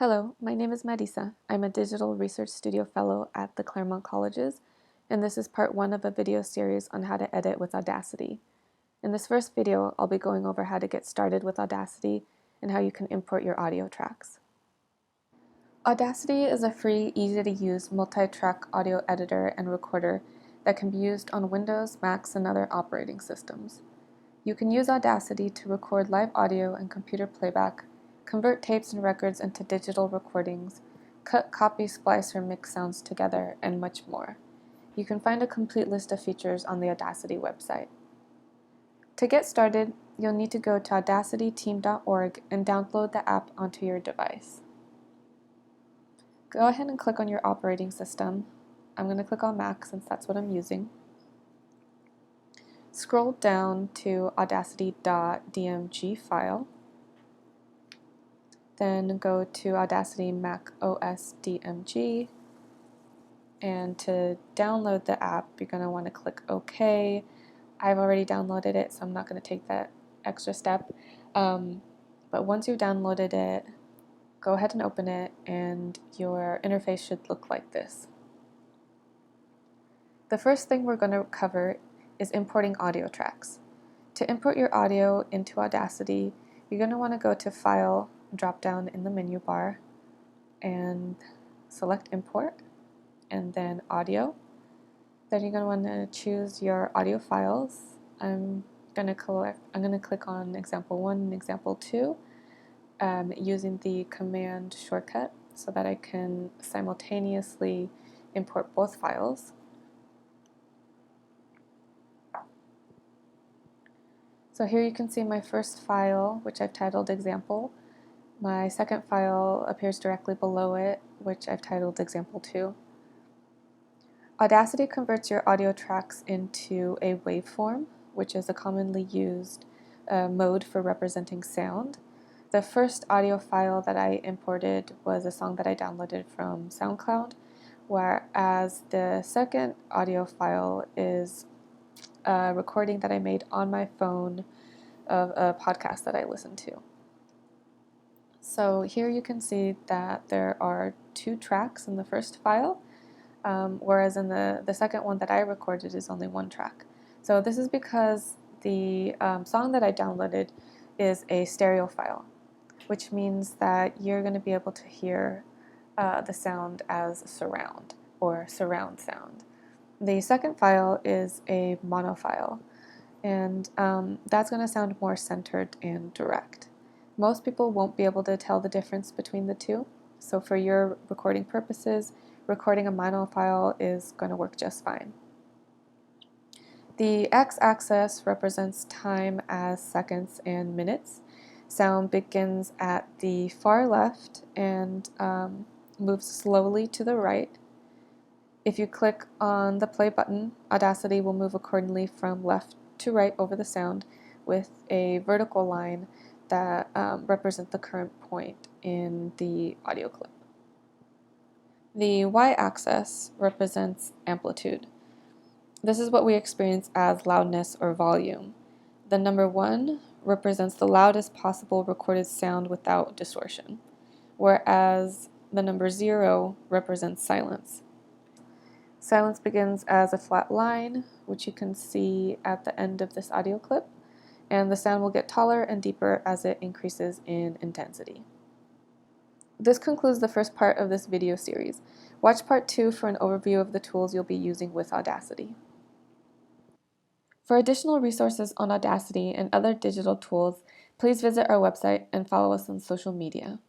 Hello, my name is Marisa. I'm a Digital Research Studio Fellow at the Claremont Colleges, and this is part one of a video series on how to edit with Audacity. In this first video, I'll be going over how to get started with Audacity and how you can import your audio tracks. Audacity is a free, easy-to-use multi-track audio editor and recorder that can be used on Windows, Macs, and other operating systems. You can use Audacity to record live audio and computer playback, convert tapes and records into digital recordings, cut, copy, splice, or mix sounds together, and much more. You can find a complete list of features on the Audacity website. To get started, you'll need to go to audacityteam.org and download the app onto your device. Go ahead and click on your operating system. I'm going to click on Mac since that's what I'm using. Scroll down to audacity.dmg file. Then go to Audacity Mac OS DMG, and to download the app, you're going to want to click OK. I've already downloaded it, so I'm not going to take that extra step. But once you've downloaded it, go ahead and open it, and your interface should look like this. The first thing we're going to cover is importing audio tracks. To import your audio into Audacity, you're going to want to go to File, drop down in the menu bar, and select Import, and then Audio. Then you're going to want to choose your audio files. I'm going to click on Example 1 and Example 2 using the Command shortcut so that I can simultaneously import both files. So here you can see my first file, which I've titled Example. My second file appears directly below it, which I've titled Example 2. Audacity converts your audio tracks into a waveform, which is a commonly used mode for representing sound. The first audio file that I imported was a song that I downloaded from SoundCloud, whereas the second audio file is a recording that I made on my phone of a podcast that I listened to. So here you can see that there are 2 tracks in the first file, whereas in the second one that I recorded is only 1 track. So this is because the song that I downloaded is a stereo file, which means that you're going to be able to hear the sound as surround or surround sound. The second file is a mono file, and that's going to sound more centered and direct. Most people won't be able to tell the difference between the two, so for your recording purposes, recording a mono file is going to work just fine. The X-axis represents time as seconds and minutes. Sound begins at the far left and moves slowly to the right. If you click on the play button, Audacity will move accordingly from left to right over the sound with a vertical line that represent the current point in the audio clip. The Y-axis represents amplitude. This is what we experience as loudness or volume. The number 1 represents the loudest possible recorded sound without distortion, whereas the number 0 represents silence. Silence begins as a flat line, which you can see at the end of this audio clip, and the sound will get taller and deeper as it increases in intensity. This concludes the first part of this video series. Watch part 2 for an overview of the tools you'll be using with Audacity. For additional resources on Audacity and other digital tools, please visit our website and follow us on social media.